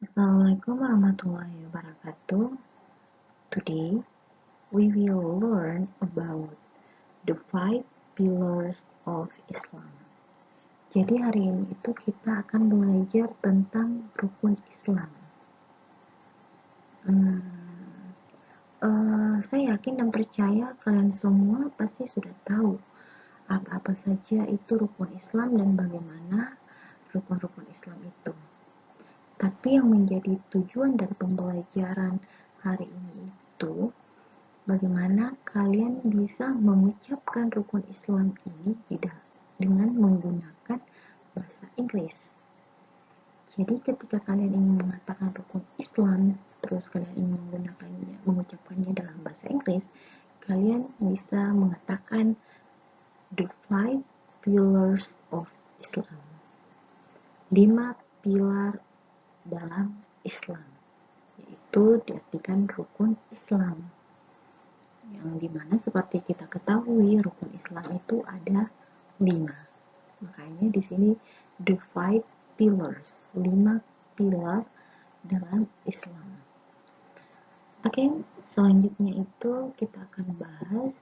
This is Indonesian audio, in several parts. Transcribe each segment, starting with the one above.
Assalamualaikum warahmatullahi wabarakatuh. Today, we will learn about the five pillars of Islam. Jadi hari ini itu kita akan belajar tentang rukun Islam. Saya yakin dan percaya kalian semua pasti sudah tahu apa-apa saja itu rukun Islam dan bagaimana rukun-rukun Islam itu. Tapi yang menjadi tujuan dari pembelajaran hari ini itu bagaimana kalian bisa mengucapkan rukun Islam ini dengan menggunakan bahasa Inggris. Jadi ketika kalian ingin mengatakan rukun Islam, terus kalian ingin mengucapkannya dalam bahasa Inggris, kalian bisa mengatakan the five pillars of Islam. 5 pilar dalam Islam, yaitu diartikan rukun Islam. Yang dimana seperti kita ketahui rukun Islam itu ada 5. Makanya di sini the five pillars, 5 pilar dalam Islam. Oke, selanjutnya itu kita akan bahas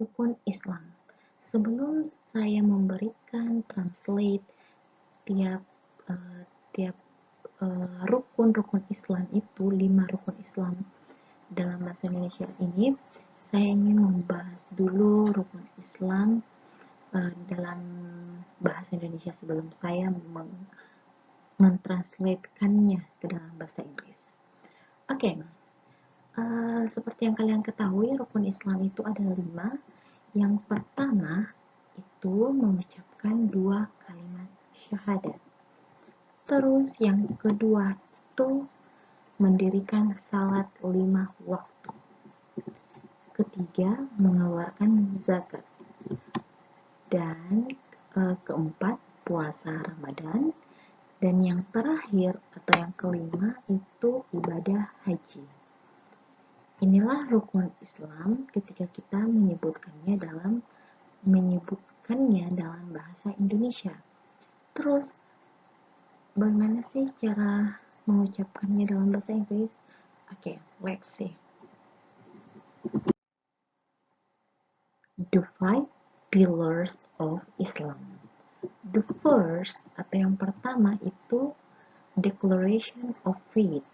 rukun Islam. Sebelum saya memberikan translate tiap rukun-rukun Islam itu, 5 rukun Islam dalam bahasa Indonesia ini, saya ingin membahas dulu rukun Islam dalam bahasa Indonesia sebelum saya mentranslatekannya ke dalam bahasa Inggris. Oke, seperti yang kalian ketahui, rukun Islam itu ada 5. Yang pertama itu mengucapkan 2 kalimat syahadat. Terus yang kedua itu mendirikan salat 5 waktu. Ketiga, mengeluarkan zakat. Dan keempat, puasa Ramadan. Dan yang terakhir atau yang kelima itu ibadah haji. Inilah rukun Islam ketika kita menyebutkannya dalam bahasa Indonesia. Terus, bagaimana sih cara mengucapkannya dalam bahasa Inggris? Oke, let's see. The five pillars of Islam. The first atau yang pertama itu declaration of faith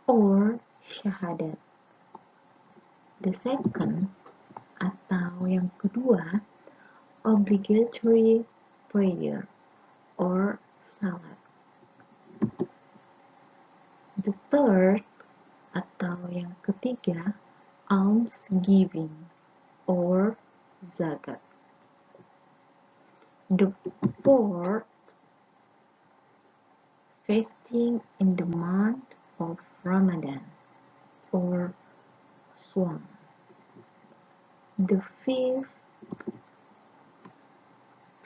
or syahadat. The second atau yang kedua obligatory prayer or salat. The third atau yang ketiga alms giving or zakat. The fourth fasting in the month of Ramadan or Swam. The fifth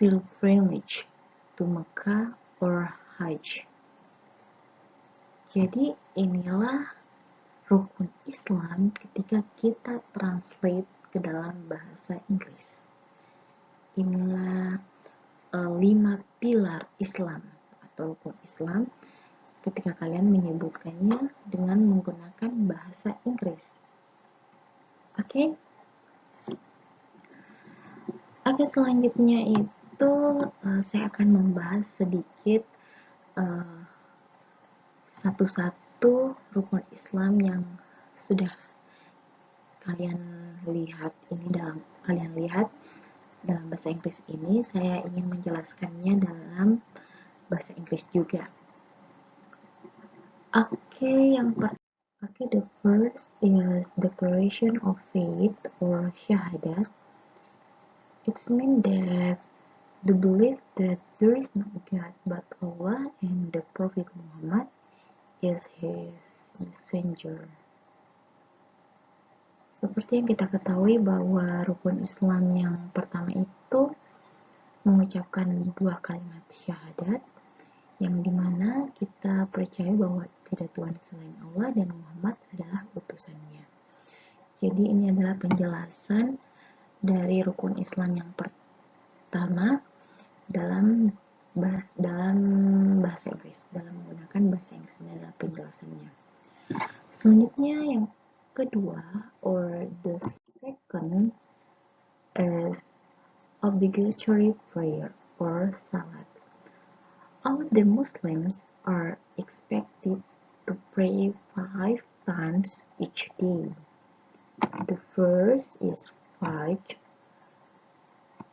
pilgrimage to Mecca or Hajj. Jadi inilah rukun Islam ketika kita translate ke dalam bahasa Inggris. Inilah 5 pilar Islam atau rukun Islam ketika kalian menyebutkannya dengan menggunakan bahasa Inggris. Oke, selanjutnya itu saya akan membahas sedikit satu-satu rukun Islam yang sudah kalian lihat dalam bahasa Inggris ini. Saya ingin menjelaskannya dalam bahasa Inggris juga. The first is declaration of faith or shahadat. It means that the belief that there is no God but Allah and the Prophet Muhammad is his messenger. Seperti yang kita ketahui bahwa rukun Islam yang pertama itu mengucapkan 2 kalimat syahadat, yang dimana kita percaya bahwa tidak Tuhan selain Allah dan Muhammad adalah utusannya. Jadi ini adalah penjelasan dari rukun Islam yang pertama dalam bahasa Inggris, dalam Selanjutnya yang kedua, or the second, is obligatory prayer or salat. All the Muslims are expected to pray 5 times each day. The first is Fajr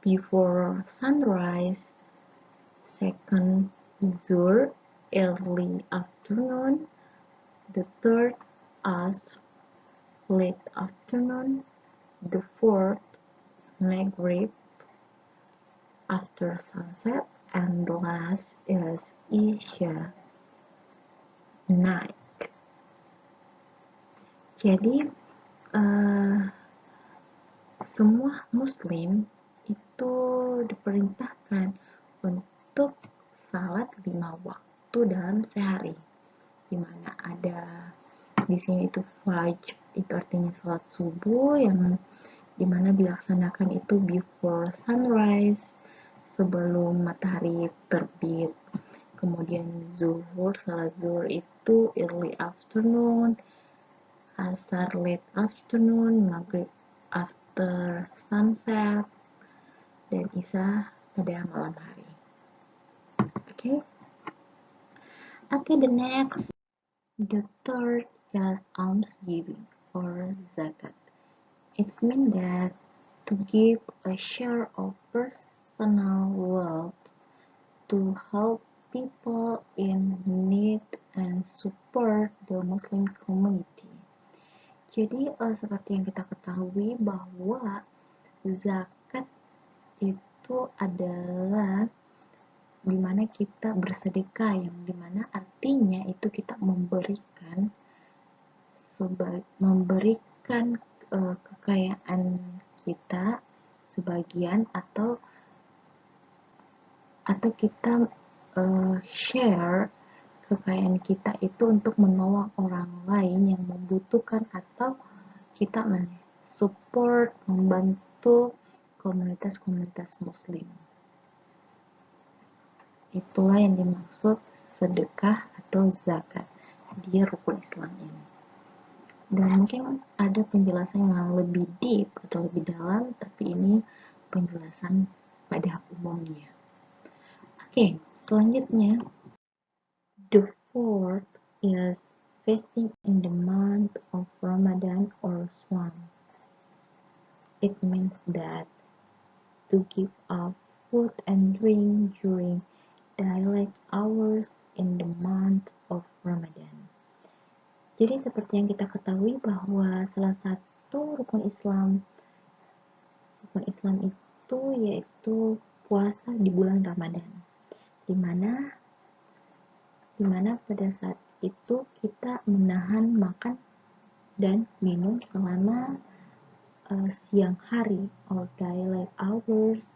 before sunrise, second Zuhr early afternoon, the third Asr late afternoon, the fourth Maghrib after sunset, and the last is Isya night. Jadi semua muslim itu diperintahkan untuk salat 5 waktu dalam sehari, dimana ada di sini itu fajr, itu artinya salat subuh yang dimana dilaksanakan itu before sunrise, sebelum matahari terbit. Kemudian zuhur, salat zuhur itu early afternoon, asar late afternoon, maghrib after sunset, dan isya pada malam hari. Okay, the next, the third is almsgiving or zakat. It means that to give a share of personal wealth to help people in need and support the Muslim community. Jadi seperti yang kita ketahui bahwa zakat itu adalah dimana kita bersedekah, yang dimana artinya itu kita memberikan kekayaan kita sebagian atau kita share kekayaan kita itu untuk menolong orang lain yang membutuhkan, atau kita support, membantu komunitas-komunitas muslim. Itulah yang dimaksud sedekah atau zakat di rukun Islam ini. Dan mungkin ada penjelasan yang lebih deep atau lebih dalam, tapi ini penjelasan pada umumnya. Oke, selanjutnya, the fourth is fasting in the month of Ramadan or Shawwal. It means that to give up food and drink during daylight hours in the month of Ramadan. Jadi seperti yang kita ketahui bahwa salah satu rukun Islam itu yaitu puasa di bulan Ramadan, dimana pada saat itu kita menahan makan dan minum selama siang hari or daylight hours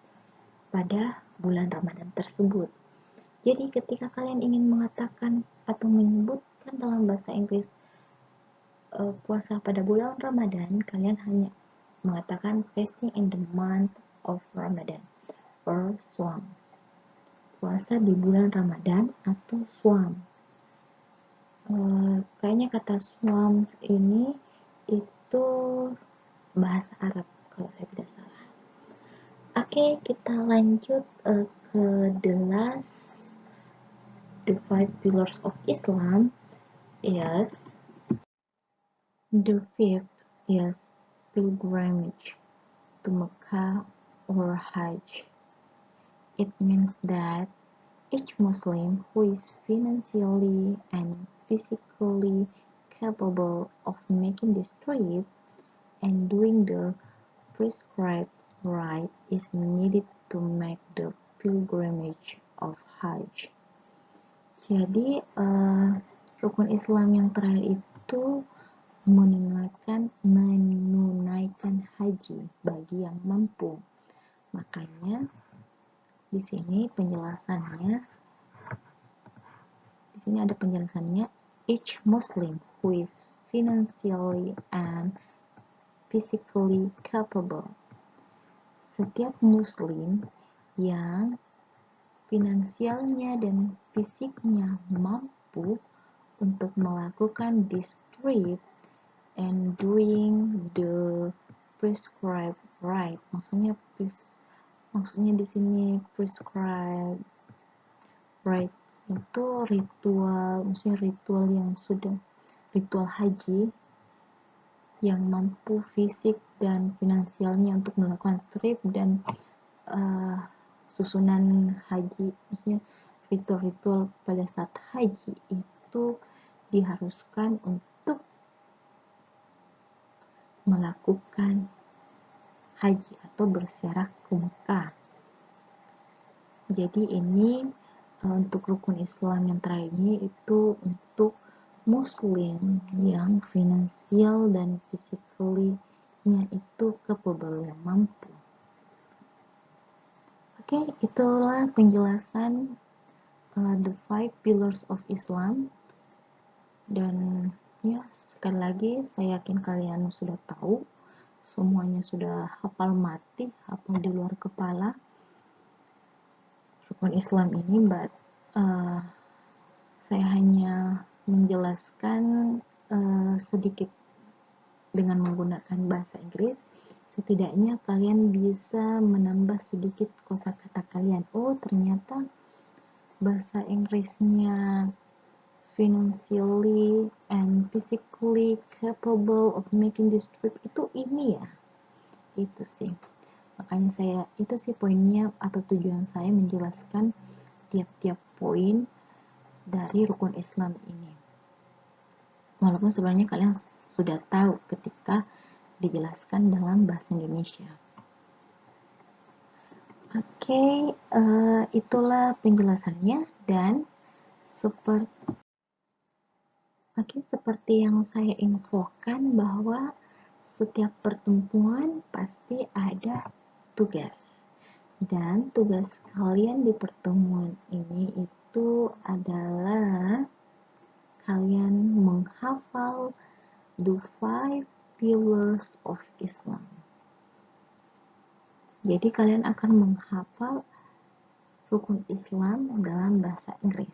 pada bulan Ramadan tersebut. Jadi ketika kalian ingin mengatakan atau menyebutkan dalam bahasa Inggris puasa pada bulan Ramadan, kalian hanya mengatakan fasting in the month of Ramadan or Shawwal. Puasa di bulan Ramadan atau Shawwal. Kayaknya kata Shawwal ini itu bahasa Arab kalau saya tidak salah. Oke, kita lanjut ke the 5 pillars of Islam. Yes, the fifth is pilgrimage to Mecca or Hajj. It means that each Muslim who is financially and physically capable of making this trip and doing the prescribed rite is needed to make the pilgrimage of Hajj. Jadi rukun Islam yang terakhir itu menunaikan haji bagi yang mampu. Makanya di sini ada penjelasannya, each Muslim who is financially and physically capable. Setiap Muslim yang finansialnya dan fisiknya mampu untuk melakukan this trip and doing the prescribed rite. Maksudnya di sini prescribed rite itu ritual, maksudnya ritual haji yang mampu fisik dan finansialnya untuk melakukan trip dan susunan haji, maksudnya ritual-ritual pada saat haji itu diharuskan untuk melakukan haji atau berziarah ke Mekah. Jadi ini untuk rukun Islam yang terakhir ini itu untuk Muslim yang finansial dan physically-nya itu capable, yang mampu. Oke, itulah penjelasan the 5 pillars of Islam. Dan ya, sekali lagi saya yakin kalian sudah tahu, semuanya sudah hafal mati, hafal di luar kepala rukun Islam ini, but saya hanya menjelaskan sedikit dengan menggunakan bahasa Inggris. Setidaknya kalian bisa menambah sedikit kosakata kalian. Oh, ternyata bahasa Inggrisnya financially and physically capable of making this trip itu ini ya. Itu sih. Makanya itu sih poinnya atau tujuan saya menjelaskan tiap-tiap poin dari rukun Islam ini. Walaupun sebenarnya kalian sudah tahu ketika dijelaskan dalam bahasa Indonesia. Oke, itulah penjelasannya, dan seperti yang saya infokan bahwa setiap pertemuan pasti ada tugas. Dan tugas kalian di pertemuan ini itu adalah kalian menghafal the 5 pillars of Islam. Jadi kalian akan menghafal rukun Islam dalam bahasa Inggris.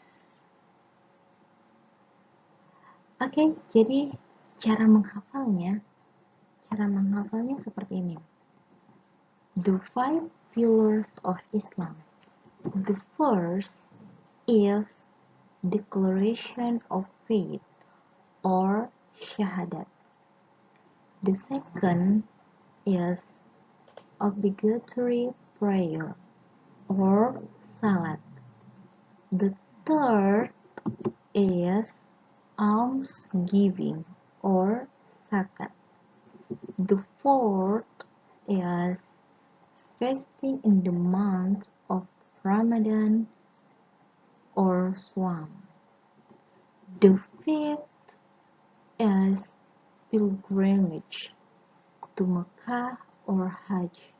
Oke, jadi cara menghafalnya seperti ini. The 5 pillars of Islam. The first is declaration of faith or shahadat. The second is obligatory prayer or salat. The third is almsgiving or zakat. The fourth is fasting in the month of Ramadan or Swam. The fifth is pilgrimage to Mecca or Hajj.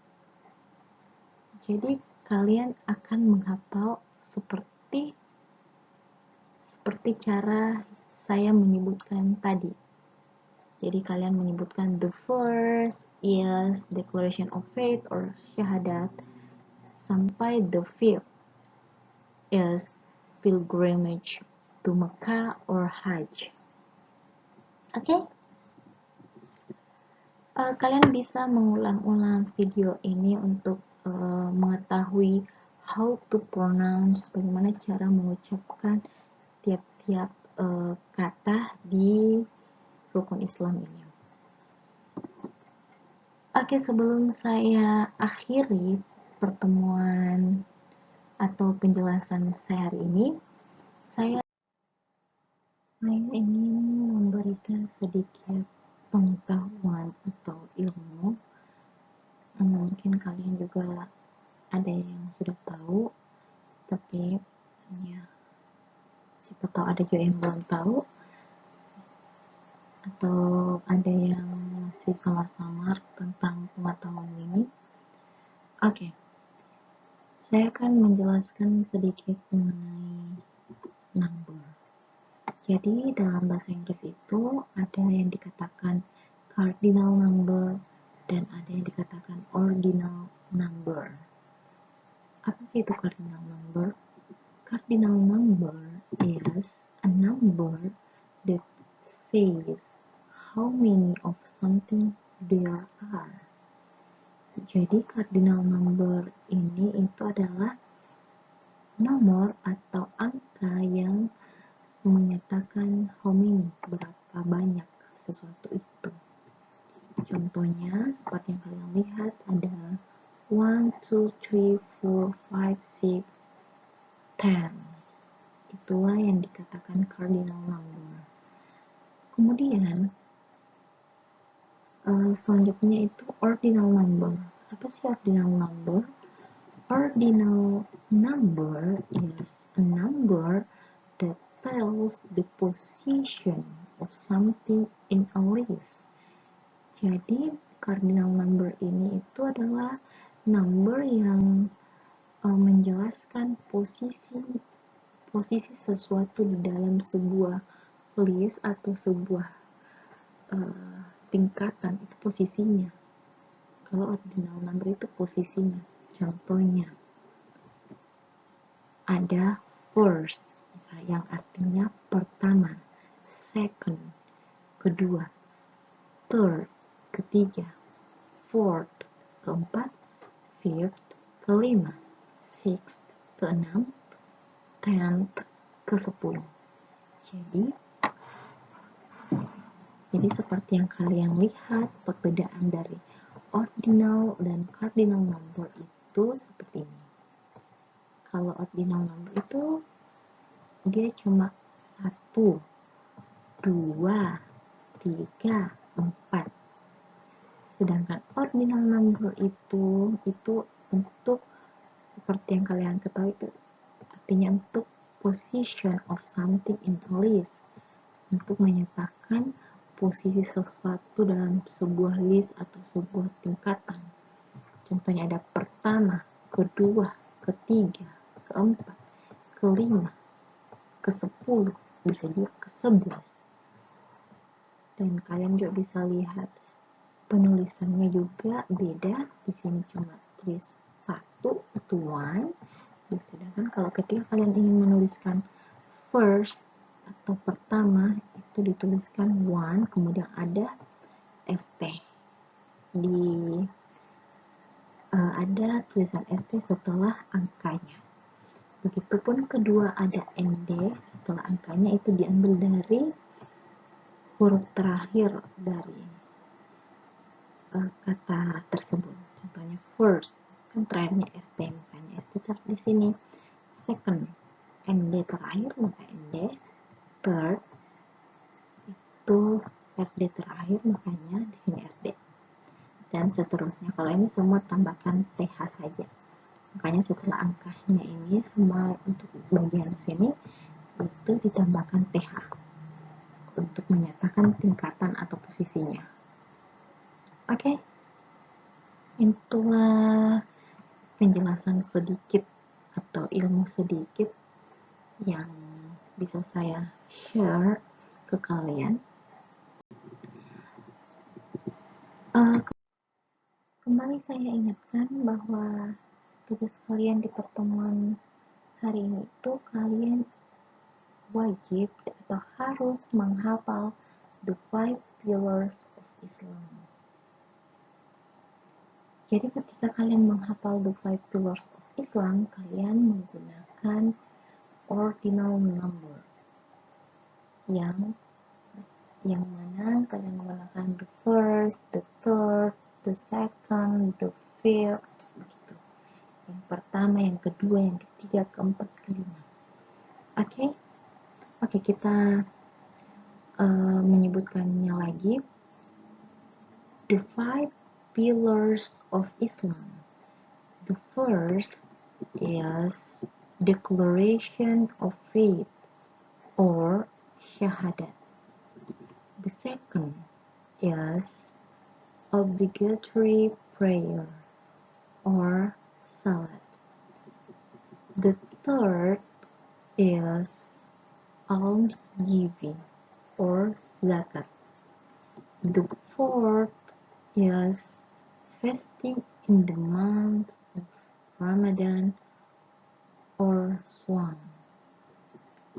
Jadi kalian akan menghafal seperti cara saya menyebutkan tadi. Jadi kalian menyebutkan the first is declaration of faith or syahadat sampai the fifth is pilgrimage to Mecca or Hajj. Oke? Kalian bisa mengulang-ulang video ini untuk mengetahui how to pronounce, bagaimana cara mengucapkan tiap-tiap kata di rukun Islam ini. Oke, sebelum saya akhiri pertemuan atau penjelasan saya hari ini, saya ingin memberikan sedikit pengetahuan atau ilmu. Mungkin kalian juga ada yang sudah tahu, tapi ya siapa tahu ada juga yang belum tahu, atau ada yang masih samar-samar tentang pengetahuan ini. Oke, saya akan menjelaskan sedikit mengenai number. Jadi dalam bahasa Inggris itu ada yang dikatakan cardinal number dan ada yang dikatakan ordinal number. Apa sih itu cardinal number? Cardinal number is a number that says how many of something there are. Jadi cardinal number ini itu adalah nomor atau angka yang menyatakan how many, berapa banyak sesuatu itu. Contohnya seperti yang kalian lihat ada 1, 2, 3, 4, 5, 6, 10. Itulah yang dikatakan cardinal number. Kemudian selanjutnya itu ordinal number. Apa sih ordinal number? Ordinal number is a number that tells the position of something in a list. Jadi cardinal number ini itu adalah number yang menjelaskan posisi sesuatu di dalam sebuah list atau sebuah tingkatan, itu posisinya. Kalau ordinal number itu posisinya. Contohnya ada first yang artinya pertama, second kedua, third ketiga, fourth keempat, fifth kelima, sixth keenam, tenth ke-10. Jadi seperti yang kalian lihat, perbedaan dari ordinal dan cardinal number itu seperti ini. Kalau ordinal number itu dia cuma 1, 2, 3, 4. Sedangkan ordinal number itu untuk seperti yang kalian ketahui itu artinya untuk position of something in a list, untuk menyatakan posisi sesuatu dalam sebuah list atau sebuah tingkatan. Contohnya ada pertama, kedua, ketiga, keempat, kelima, ke-10, bisa juga ke-11. Dan kalian juga bisa lihat penulisannya juga beda. Di sini cuma tulis 1 atau 1. Sedangkan kalau ketika kalian ingin menuliskan first atau pertama itu dituliskan 1, kemudian ada ST ada tulisan ST setelah angkanya. Begitupun kedua ada ND setelah angkanya, itu diambil dari huruf terakhir dari kata tersebut. Contohnya first kan terakhirnya ST, makanya ST taruh di sini. Second ND terakhir maka ND. Third itu RD terakhir makanya di sini RD. Dan seterusnya. Kalau ini semua tambahkan TH saja. Makanya setelah angkanya ini semua untuk bagian sini itu ditambahkan TH untuk menyatakan tingkatan atau posisinya. Oke. Itulah penjelasan sedikit atau ilmu sedikit yang bisa saya share ke kalian. Kembali saya ingatkan bahwa tugas kalian di pertemuan hari ini itu kalian wajib atau harus menghafal the 5 pillars of Islam. Jadi ketika kalian menghafal the 5 pillars of Islam, kalian menggunakan ordinal number yang mana kalian menggunakan the first, the third, the second, the fifth, gitu. Yang pertama, yang kedua, yang ketiga, keempat, kelima. Oke, kita menyebutkannya lagi. The 5 pillars of Islam. The first is declaration of faith or shahadat. The second is obligatory prayer or salat. The third is almsgiving or zakat. The fourth is fasting in the month of Ramadan or Swam.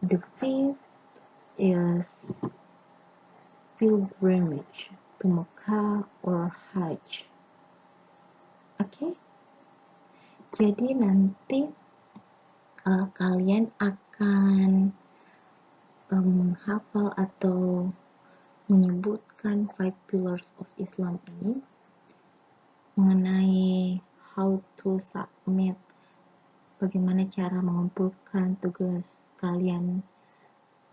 The fifth is pilgrimage to Mecca or Hajj. Oke, jadi nanti kalian akan menghafal atau menyebutkan 5 pillars of Islam ini mengenai how to submit, bagaimana cara mengumpulkan tugas kalian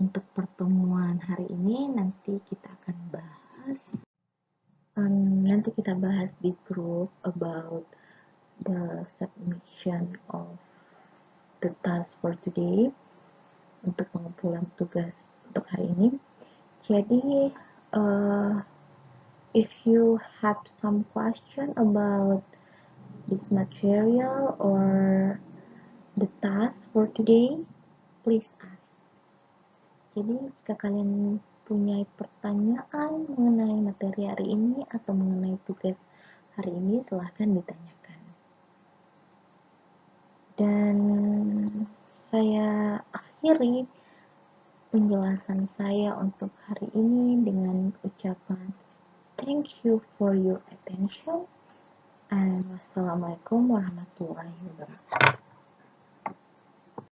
untuk pertemuan hari ini. Nanti kita akan bahas di grup about the submission of the task for today, untuk pengumpulan tugas untuk hari ini. Jadi if you have some question about this material or the task for today, please ask. Jadi jika kalian punya pertanyaan mengenai materi hari ini atau mengenai tugas hari ini, silahkan ditanyakan. Dan saya akhiri penjelasan saya untuk hari ini dengan ucapan thank you for your attention and wassalamualaikum warahmatullahi wabarakatuh.